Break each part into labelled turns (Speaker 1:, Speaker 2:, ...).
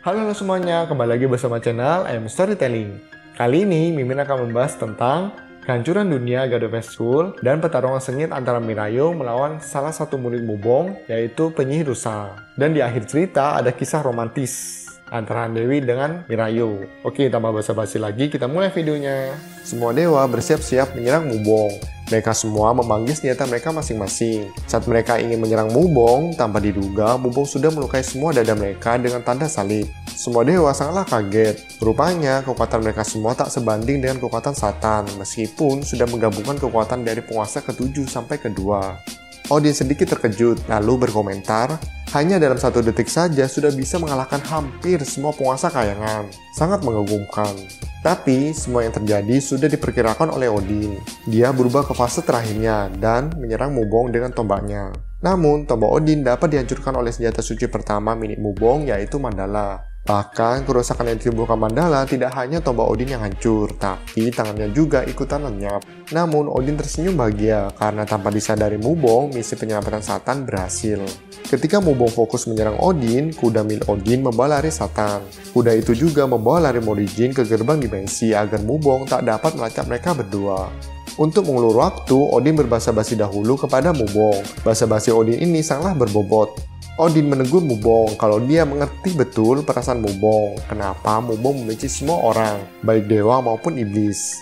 Speaker 1: Halo semuanya, kembali lagi bersama channel M Storytelling. Kali ini Mimin akan membahas tentang kehancuran dunia God of School dan pertarungan sengit antara Mirayo melawan salah satu murid Mubong, yaitu penyihir rusa. Dan di akhir cerita ada kisah romantis antara Handewi dengan Mirayo. Oke, tanpa basa-basi lagi, kita mulai videonya. Semua dewa bersiap-siap menyerang Mubong. Mereka semua memanggil senjata mereka masing-masing. Saat mereka ingin menyerang Mubong, tanpa diduga, Mubong sudah melukai semua dada mereka dengan tanda salib. Semua dewa sangatlah kaget. Rupanya, kekuatan mereka semua tak sebanding dengan kekuatan Satan, meskipun sudah menggabungkan kekuatan dari penguasa ke-7 sampai ke-2. Odin sedikit terkejut, lalu berkomentar, hanya dalam 1 detik saja sudah bisa mengalahkan hampir semua penguasa kayangan. Sangat mengagumkan. Tapi, semua yang terjadi sudah diperkirakan oleh Odin. Dia berubah ke fase terakhirnya dan menyerang Mubong dengan tombaknya. Namun, tombak Odin dapat dihancurkan oleh senjata suci pertama milik Mubong, yaitu Mandala. Bahkan, kerusakan yang ditimbulkan Mandala tidak hanya tombak Odin yang hancur, tapi tangannya juga ikutan lenyap. Namun, Odin tersenyum bahagia karena tanpa disadari Mubong, misi penyelamatan Satan berhasil. Ketika Mubong fokus menyerang Odin, kuda milik Odin membawa lari Satan. Kuda itu juga membawa lari Morrigan ke gerbang dimensi agar Mubong tak dapat melacak mereka berdua. Untuk mengulur waktu, Odin berbasa-basi dahulu kepada Mubong. Basa-basi Odin ini sangatlah berbobot. Odin menegur Mubong kalau dia mengerti betul perasaan Mubong. Kenapa Mubong membenci semua orang, baik dewa maupun iblis.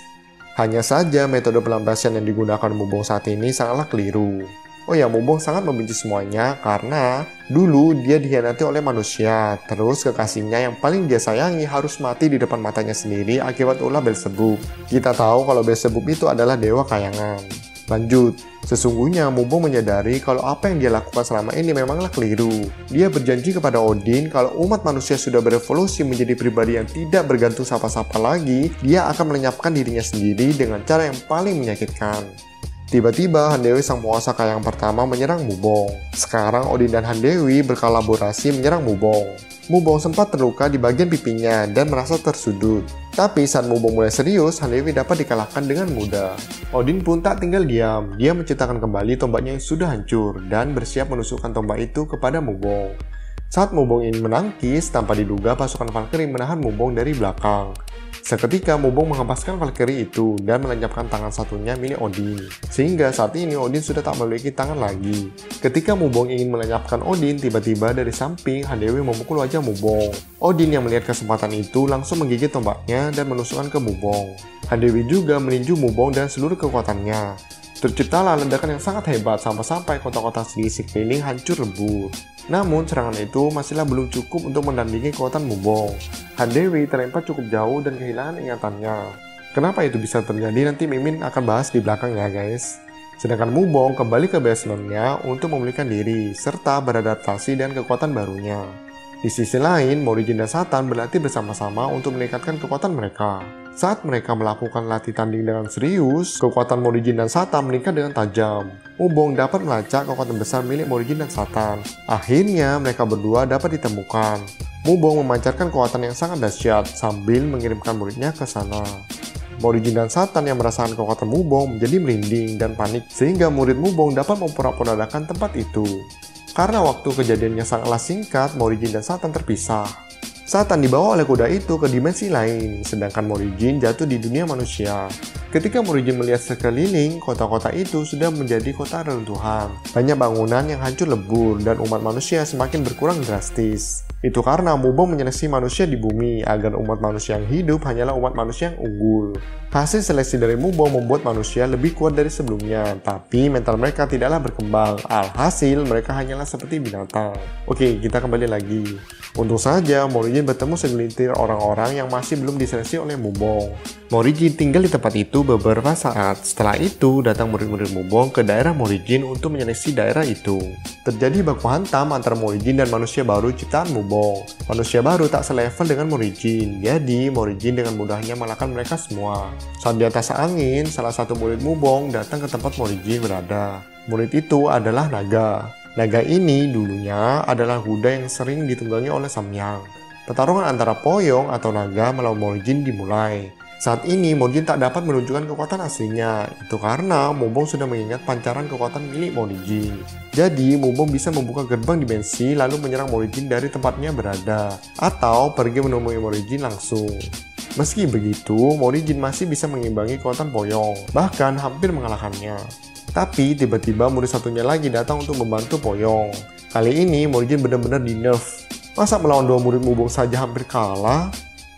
Speaker 1: Hanya saja metode pelampiasan yang digunakan Mubong saat ini sangatlah keliru. Oh ya, Mubong sangat membenci semuanya karena dulu dia dikhianati oleh manusia. Terus kekasihnya yang paling dia sayangi harus mati di depan matanya sendiri akibat ulah Beelzebub. Kita tahu kalau Beelzebub itu adalah dewa kayangan. Lanjut, sesungguhnya Mubong menyadari kalau apa yang dia lakukan selama ini memanglah keliru. Dia berjanji kepada Odin kalau umat manusia sudah berevolusi menjadi pribadi yang tidak bergantung siapa-siapa lagi, dia akan melenyapkan dirinya sendiri dengan cara yang paling menyakitkan. Tiba-tiba Handewi sang penguasa kayang pertama menyerang Mubong. Sekarang Odin dan Handewi berkolaborasi menyerang Mubong. Mubong sempat terluka di bagian pipinya dan merasa tersudut. Tapi saat Mubong mulai serius, Handewi dapat dikalahkan dengan mudah. Odin pun tak tinggal diam. Dia menciptakan kembali tombaknya yang sudah hancur dan bersiap menusukkan tombak itu kepada Mubong. Saat Mubong ingin menangkis, tanpa diduga pasukan Valkyrie menahan Mubong dari belakang. Seketika Mubong menghempaskan Valkyrie itu dan melenyapkan tangan satunya milik Odin. Sehingga saat ini Odin sudah tak memiliki tangan lagi. Ketika Mubong ingin melenyapkan Odin, tiba-tiba dari samping Handewi memukul wajah Mubong. Odin yang melihat kesempatan itu langsung menggigit tombaknya dan menusukkan ke Mubong. Handewi juga meninju Mubong dan seluruh kekuatannya. Terciptalah ledakan yang sangat hebat sampai-sampai kota-kota di sekeliling hancur lebur. Namun serangan itu masihlah belum cukup untuk menandingi kekuatan Mubong. Handewi terlempar cukup jauh dan kehilangan ingatannya. Kenapa itu bisa terjadi nanti Mimin akan bahas di belakang ya guys. Sedangkan Mubong kembali ke basementnya untuk memulihkan diri serta beradaptasi dengan kekuatan barunya. Di sisi lain, Morrigan dan Satan berlatih bersama-sama untuk meningkatkan kekuatan mereka. Saat mereka melakukan latih tanding dengan serius, kekuatan Morrigan dan Satan meningkat dengan tajam. Mubong dapat melacak kekuatan besar milik Morrigan dan Satan. Akhirnya, mereka berdua dapat ditemukan. Mubong memancarkan kekuatan yang sangat dahsyat sambil mengirimkan muridnya ke sana. Morrigan dan Satan yang merasakan kekuatan Mubong menjadi merinding dan panik sehingga murid Mubong dapat memporak-porandakan tempat itu. Karena waktu kejadiannya sangatlah singkat, Morrigan dan Satan terpisah. Satan dibawa oleh kuda itu ke dimensi lain, sedangkan Morrigan jatuh di dunia manusia. Ketika Morrigan melihat sekeliling, kota-kota itu sudah menjadi kota reruntuhan. Banyak bangunan yang hancur lebur dan umat manusia semakin berkurang drastis. Itu karena Mubong menyeleksi manusia di bumi agar umat manusia yang hidup hanyalah umat manusia yang unggul. Hasil seleksi dari Mubong membuat manusia lebih kuat dari sebelumnya, tapi mental mereka tidaklah berkembang. Alhasil mereka hanyalah seperti binatang. Oke, kita kembali lagi. Untung saja Morrigan bertemu segelintir orang-orang yang masih belum diseleksi oleh Mubong. Morrigan tinggal di tempat itu beberapa saat. Setelah itu, datang murid-murid Mubong ke daerah Morrigan untuk menyeleksi daerah itu. Terjadi baku hantam antara Morrigan dan manusia baru ciptaan Mubong. Manusia baru tak selevel dengan Morrigan, jadi Morrigan dengan mudahnya mengalahkan mereka semua. Saat di atas angin, salah satu murid Mubong datang ke tempat Morrigan berada. Murid itu adalah naga. Naga ini dulunya adalah kuda yang sering ditunggangi oleh Samyang. Pertarungan antara Poyong atau naga melawan Morrigan dimulai. Saat ini, Morjin tak dapat menunjukkan kekuatan aslinya. Itu karena Mubong sudah mengingat pancaran kekuatan milik Morjin. Jadi, Mubong bisa membuka gerbang dimensi lalu menyerang Morjin dari tempatnya berada, atau pergi menemui Morjin langsung. Meski begitu, Morjin masih bisa mengimbangi kekuatan Poyong, bahkan hampir mengalahkannya. Tapi, tiba-tiba murid satunya lagi datang untuk membantu Poyong. Kali ini, Morjin benar-benar di-nerf. Masa melawan dua murid Mubong saja hampir kalah?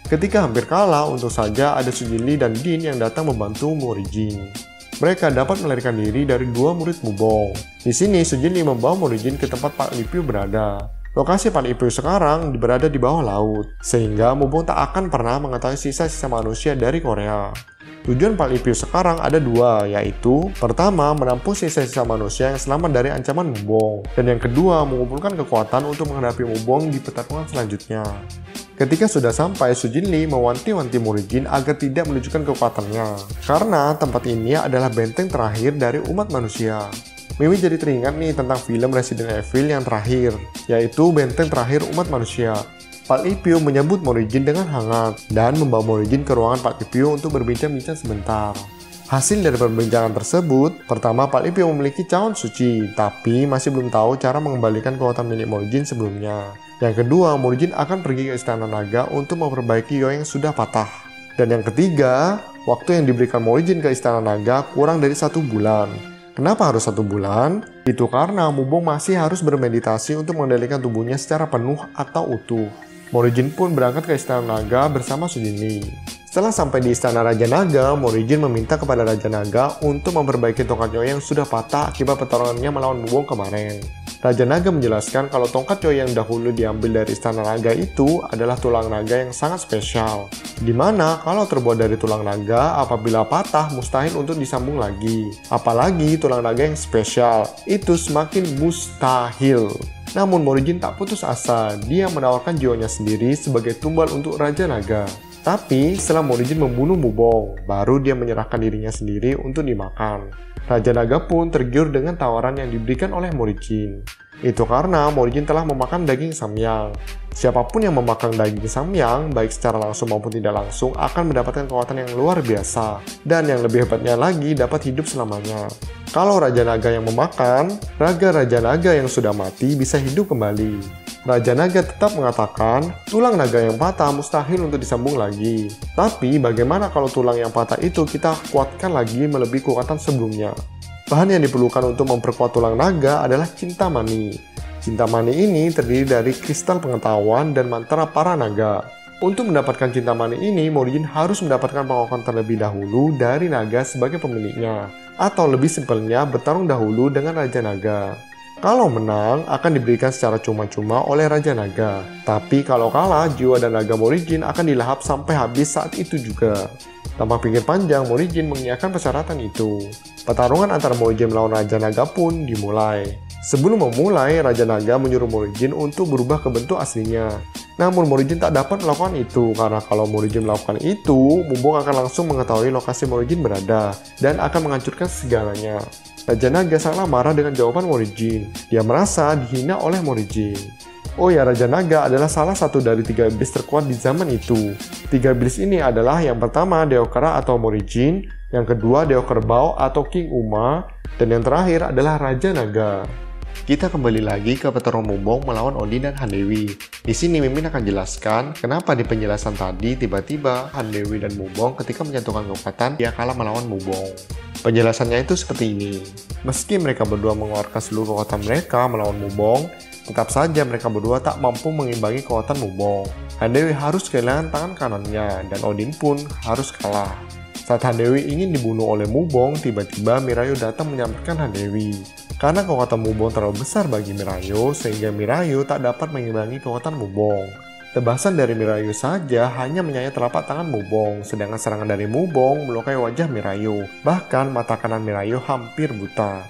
Speaker 1: Ketika hampir kalah, untung saja ada Sujinli dan Din yang datang membantu Morjin. Mereka dapat melarikan diri dari dua murid Mubong. Di sini, Sujinli membawa Morjin ke tempat Pak Li Piu berada. Lokasi Pak Li Piu sekarang berada di bawah laut, sehingga Mubong tak akan pernah mengetahui sisa-sisa manusia dari Korea. Tujuan Pak Li Piu sekarang ada dua, yaitu pertama, menampung sisa-sisa manusia yang selamat dari ancaman Mubong, dan yang kedua, mengumpulkan kekuatan untuk menghadapi Mubong di pertarungan selanjutnya. Ketika sudah sampai, Sujinli mewanti-wanti Morjin agar tidak menunjukkan kekuatannya, karena tempat ini adalah benteng terakhir dari umat manusia. Mimi jadi teringat nih tentang film Resident Evil yang terakhir, yaitu benteng terakhir umat manusia. Pak Li Piu menyambut Morjin dengan hangat dan membawa Morjin ke ruangan Pak Li Piu untuk berbincang-bincang sebentar. Hasil dari perbincangan tersebut, pertama Pak Li Piu memiliki cawan suci, tapi masih belum tahu cara mengembalikan kekuatan milik Morjin sebelumnya. Yang kedua, Morjin akan pergi ke Istana Naga untuk memperbaiki Yo yang sudah patah. Dan yang ketiga, waktu yang diberikan Morjin ke Istana Naga kurang dari 1 bulan. Kenapa harus 1 bulan? Itu karena Mubong masih harus bermeditasi untuk mengendalikan tubuhnya secara penuh atau utuh. Morjin pun berangkat ke Istana Naga bersama Sujinli. Setelah sampai di Istana Raja Naga, Morjin meminta kepada Raja Naga untuk memperbaiki tongkat Yo yang sudah patah akibat pertarungannya melawan Mubong kemarin. Raja Naga menjelaskan kalau tongkat Yo yang dahulu diambil dari Istana Naga itu adalah tulang naga yang sangat spesial. Dimana kalau terbuat dari tulang naga, apabila patah mustahil untuk disambung lagi. Apalagi tulang naga yang spesial, itu semakin mustahil. Namun Morjin tak putus asa, dia menawarkan jiwanya sendiri sebagai tumbal untuk Raja Naga. Tapi setelah Morjin membunuh Mubong, baru dia menyerahkan dirinya sendiri untuk dimakan. Raja Naga pun tergiur dengan tawaran yang diberikan oleh Morjin. Itu karena Morjin telah memakan daging samyang. Siapapun yang memakan daging samyang, baik secara langsung maupun tidak langsung, akan mendapatkan kekuatan yang luar biasa. Dan yang lebih hebatnya lagi, dapat hidup selamanya. Kalau Raja Naga yang memakan, raga Raja Naga yang sudah mati bisa hidup kembali. Raja Naga tetap mengatakan, tulang naga yang patah mustahil untuk disambung lagi. Tapi bagaimana kalau tulang yang patah itu kita kuatkan lagi melebihi kekuatan sebelumnya? Bahan yang diperlukan untuk memperkuat tulang naga adalah Cintamani. Cintamani ini terdiri dari kristal pengetahuan dan mantra para naga. Untuk mendapatkan Cintamani ini, Morjin harus mendapatkan pengakuan terlebih dahulu dari naga sebagai pemiliknya. Atau lebih simpelnya, bertarung dahulu dengan Raja Naga. Kalau menang, akan diberikan secara cuma-cuma oleh Raja Naga. Tapi kalau kalah, jiwa dan naga Morjin akan dilahap sampai habis saat itu juga. Tanpa pikir panjang, Morjin mengiyakan persyaratan itu. Pertarungan antara Morjin melawan Raja Naga pun dimulai. Sebelum memulai, Raja Naga menyuruh Morjin untuk berubah ke bentuk aslinya. Namun Morjin tak dapat melakukan itu, karena kalau Morjin melakukan itu, Mubong akan langsung mengetahui lokasi Morjin berada, dan akan menghancurkan segalanya. Raja Naga sangatlah marah dengan jawaban Morjin. Dia merasa dihina oleh Morjin. Oh ya, Raja Naga adalah salah satu dari 3 iblis terkuat di zaman itu. 3 iblis ini adalah yang pertama Deokara atau Morjin, yang kedua Deo Kerbau atau King Uma, dan yang terakhir adalah Raja Naga. Kita kembali lagi ke pertarungan Mubong melawan Odin dan Handewi. Di sini Mimin akan jelaskan kenapa di penjelasan tadi tiba-tiba Handewi dan Mubong ketika menyatukan kekuatan dia kalah melawan Mubong. Penjelasannya itu seperti ini. Meski mereka berdua mengeluarkan seluruh kekuatan mereka melawan Mubong, tetap saja mereka berdua tak mampu mengimbangi kekuatan Mubong. Handewi harus kehilangan tangan kanannya dan Odin pun harus kalah. Saat Handewi ingin dibunuh oleh Mubong, tiba-tiba Mirayu datang menyelamatkan Handewi. Karena kekuatan Mubong terlalu besar bagi Mirayu, sehingga Mirayu tak dapat mengimbangi kekuatan Mubong. Tebasan dari Mirayu saja hanya menyayat telapak tangan Mubong, sedangkan serangan dari Mubong melukai wajah Mirayu. Bahkan mata kanan Mirayu hampir buta.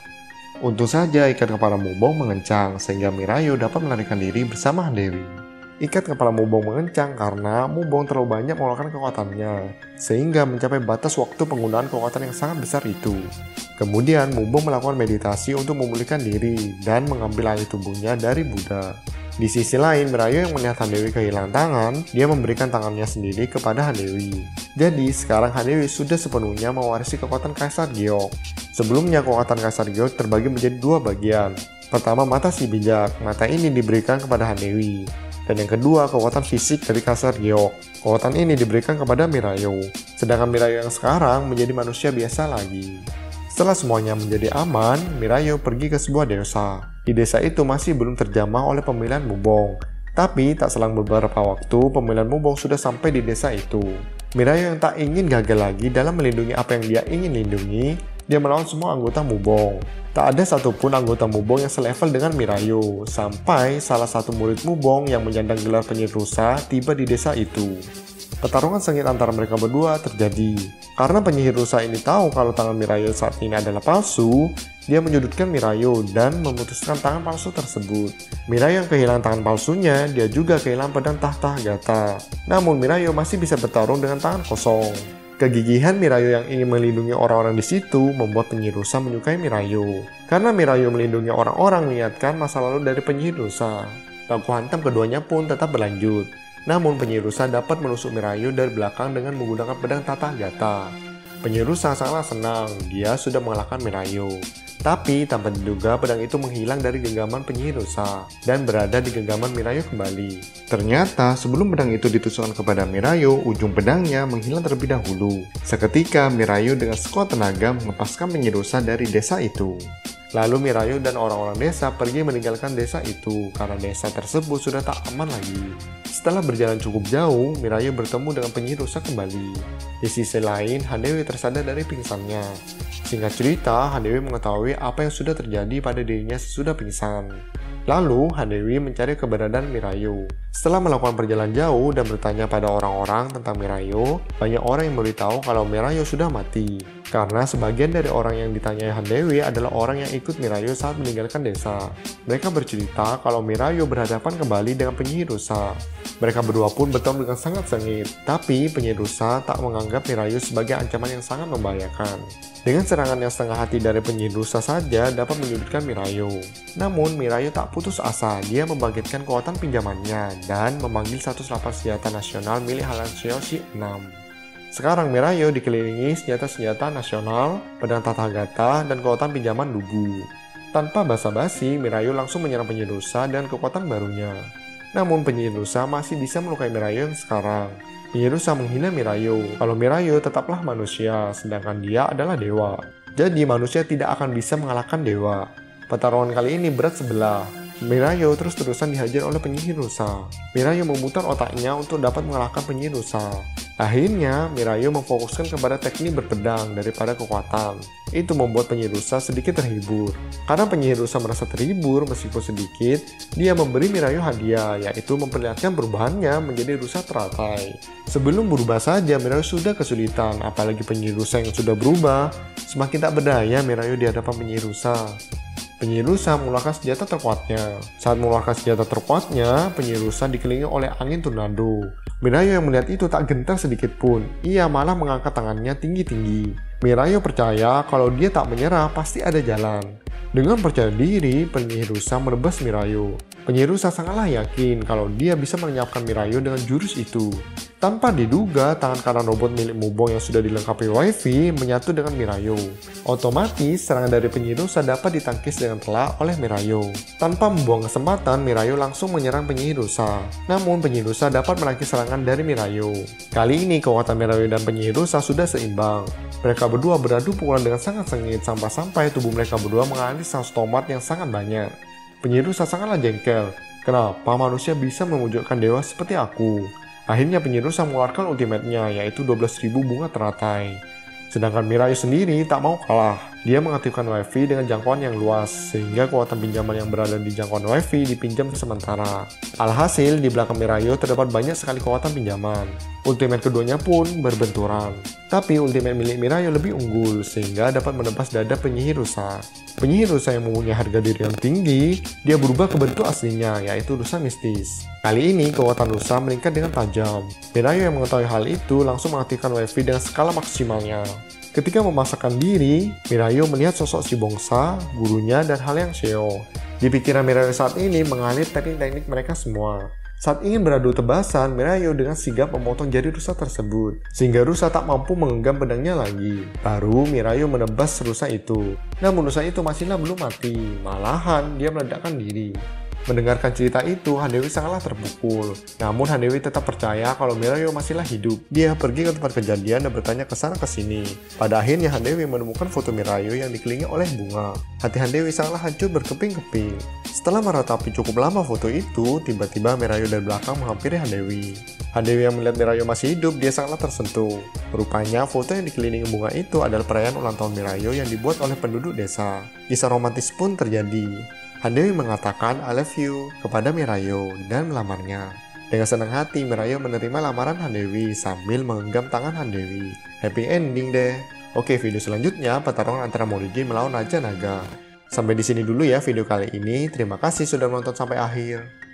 Speaker 1: Untung saja ikat kepala Mubong mengencang, sehingga Mirayu dapat melarikan diri bersama Handewi. Ikat kepala Mubong mengencang karena Mubong terlalu banyak mengeluarkan kekuatannya, sehingga mencapai batas waktu penggunaan kekuatan yang sangat besar itu. Kemudian Mubong melakukan meditasi untuk memulihkan diri dan mengambil alih tubuhnya dari Buddha. Di sisi lain, Mirayu yang melihat Handewi kehilangan tangan, dia memberikan tangannya sendiri kepada Handewi. Jadi, sekarang Handewi sudah sepenuhnya mewarisi kekuatan Kaisar Gyeok. Sebelumnya, kekuatan Kaisar Gyeok terbagi menjadi dua bagian. Pertama, mata si bijak. Mata ini diberikan kepada Handewi. Dan yang kedua, kekuatan fisik dari Kaisar Gyeok. Kekuatan ini diberikan kepada Mirayu. Sedangkan Mirayu yang sekarang menjadi manusia biasa lagi. Setelah semuanya menjadi aman, Mirayu pergi ke sebuah desa. Di desa itu masih belum terjamah oleh pemilihan Mubong. Tapi tak selang beberapa waktu, pemilihan Mubong sudah sampai di desa itu. Mirayu yang tak ingin gagal lagi dalam melindungi apa yang dia ingin lindungi, dia melawan semua anggota Mubong. Tak ada satupun anggota Mubong yang selevel dengan Mirayu, sampai salah satu murid Mubong yang menyandang gelar penyihir rusa tiba di desa itu. Pertarungan sengit antara mereka berdua terjadi. Karena penyihir rusa ini tahu kalau tangan Mirayu saat ini adalah palsu, dia menyudutkan Mirayu dan memutuskan tangan palsu tersebut. Mirayu yang kehilangan tangan palsunya, dia juga kehilangan pedang Tahta Gata. Namun Mirayu masih bisa bertarung dengan tangan kosong. Kegigihan Mirayu yang ingin melindungi orang-orang di situ membuat penyihir rusa menyukai Mirayu. Karena Mirayu melindungi orang-orang mengingatkan masa lalu dari penyihir rusa. Baku hantam keduanya pun tetap berlanjut. Namun penyihir rusa dapat menusuk Mirayu dari belakang dengan menggunakan pedang Tahta Gata. Penyihir rusa sangatlah senang, dia sudah mengalahkan Mirayu. Tapi tanpa diduga pedang itu menghilang dari genggaman penyihir rusa dan berada di genggaman Mirayu kembali. Ternyata sebelum pedang itu ditusukkan kepada Mirayu, ujung pedangnya menghilang terlebih dahulu. Seketika Mirayu dengan sekuat tenaga melepaskan penyihir rusa dari desa itu. Lalu Mirayu dan orang-orang desa pergi meninggalkan desa itu karena desa tersebut sudah tak aman lagi. Setelah berjalan cukup jauh, Mirayu bertemu dengan penyihir rusa kembali. Di sisi lain, Handewi tersadar dari pingsannya. Singkat cerita, Handewi mengetahui apa yang sudah terjadi pada dirinya sesudah pingsan. Lalu, Handewi mencari keberadaan Mirayu. Setelah melakukan perjalanan jauh dan bertanya pada orang-orang tentang Mirayu, banyak orang yang memberitahu kalau Mirayu sudah mati. Karena sebagian dari orang yang ditanyai Handewi adalah orang yang ikut Mirayu saat meninggalkan desa. Mereka bercerita kalau Mirayu berhadapan kembali dengan penyihir rusa. Mereka berdua pun bertemu dengan sangat sengit, tapi penyihir rusa tak menganggap Mirayu sebagai ancaman yang sangat membahayakan. Dengan serangan yang setengah hati dari penyihir rusa saja dapat menyudutkan Mirayu. Namun Mirayu tak putus asa, dia membangkitkan kekuatan pinjamannya dan memanggil 108 senjata nasional milik Halanseo-shi 6. Sekarang Mirayu dikelilingi senjata-senjata nasional, pedang Tahta Gata, dan kekuatan pinjaman Lugu. Tanpa basa-basi, Mirayu langsung menyerang penyihir rusa dan kekuatan barunya. Namun penyihir rusa masih bisa melukai Mirayu yang sekarang. Penyihir rusa menghina Mirayu kalau Mirayu tetaplah manusia, sedangkan dia adalah dewa. Jadi manusia tidak akan bisa mengalahkan dewa. Pertarungan kali ini berat sebelah. Mirayu terus-terusan dihajar oleh penyihir rusa. Mirayu memutar otaknya untuk dapat mengalahkan penyihir rusa. Akhirnya, Mirayu memfokuskan kepada teknik berpedang daripada kekuatan. Itu membuat penyihir rusa sedikit terhibur. Karena penyihir rusa merasa terhibur meskipun sedikit, dia memberi Mirayu hadiah, yaitu memperlihatkan perubahannya menjadi rusa teratai. Sebelum berubah saja, Mirayu sudah kesulitan, apalagi penyihir rusa yang sudah berubah. Semakin tak berdaya Mirayu di hadapan penyihir rusa. Penyihir rusa mengeluarkan senjata terkuatnya. Saat mengeluarkan senjata terkuatnya, penyihir rusa dikelilingi oleh angin tornado. Mirayu yang melihat itu tak gentar sedikit pun. Ia malah mengangkat tangannya tinggi-tinggi. Mirayu percaya kalau dia tak menyerah pasti ada jalan. Dengan percaya diri, penyihir rusa merebas Mirayu. Penyihir rusa sangatlah yakin kalau dia bisa melenyapkan Mirayu dengan jurus itu. Tanpa diduga, tangan kanan robot milik Mubong yang sudah dilengkapi wifi menyatu dengan Mirayu. Otomatis, serangan dari penyihir rusa dapat ditangkis dengan telak oleh Mirayu. Tanpa membuang kesempatan, Mirayu langsung menyerang penyihir rusa. Namun, penyihir rusa dapat menangkis serangan dari Mirayu. Kali ini, kekuatan Mirayu dan penyihir rusa sudah seimbang. Mereka berdua beradu pukulan dengan sangat sengit sampai tubuh mereka berdua mengalami saus tomat yang sangat banyak. Penyihir rusa sangatlah jengkel. Kenapa manusia bisa mewujudkan dewa seperti aku? Akhirnya penyihir rusa mengeluarkan ultimate-nya, yaitu 12.000 bunga teratai. Sedangkan Mirayu sendiri tak mau kalah. Dia mengaktifkan wifi dengan jangkauan yang luas, sehingga kekuatan pinjaman yang berada di jangkauan wifi dipinjam sementara. Alhasil, di belakang Mirayu terdapat banyak sekali kekuatan pinjaman. Ultimate keduanya pun berbenturan. Tapi ultimate milik Mirayu lebih unggul, sehingga dapat menebas dada penyihir rusa. Penyihir rusa yang mempunyai harga diri yang tinggi, dia berubah ke bentuk aslinya, yaitu rusa mistis. Kali ini, kekuatan rusa meningkat dengan tajam. Mirayu yang mengetahui hal itu langsung mengaktifkan wifi dengan skala maksimalnya. Ketika memasakkan diri, Mirayu melihat sosok si Bongsa, gurunya, dan Halengseo. Di pikiran Mirayo saat ini mengalir teknik-teknik mereka semua. Saat ingin beradu tebasan, Mirayo dengan sigap memotong jari rusa tersebut, sehingga rusa tak mampu menggenggam pedangnya lagi. Baru Mirayo menebas rusa itu. Namun rusa itu masihlah belum mati, malahan dia meledakkan diri. Mendengarkan cerita itu, Handewi sangatlah terpukul. Namun Handewi tetap percaya kalau Mirayo masihlah hidup. Dia pergi ke tempat kejadian dan bertanya ke sana ke sini. Pada akhirnya Handewi menemukan foto Mirayo yang dikelilingi oleh bunga. Hati Handewi sangatlah hancur berkeping-keping. Setelah meratapi cukup lama foto itu, tiba-tiba Mirayo dari belakang menghampiri Handewi. Handewi yang melihat Mirayo masih hidup, dia sangatlah tersentuh. Rupanya foto yang dikelilingi bunga itu adalah perayaan ulang tahun Mirayo yang dibuat oleh penduduk desa. Kisah romantis pun terjadi. Handewi mengatakan I love you kepada Mirayo dan melamarnya. Dengan senang hati, Mirayo menerima lamaran Handewi sambil menggenggam tangan Handewi. Happy ending deh. Oke, video selanjutnya pertarungan antara Morigi melawan Raja Naga. Sampai di sini dulu ya video kali ini. Terima kasih sudah menonton sampai akhir.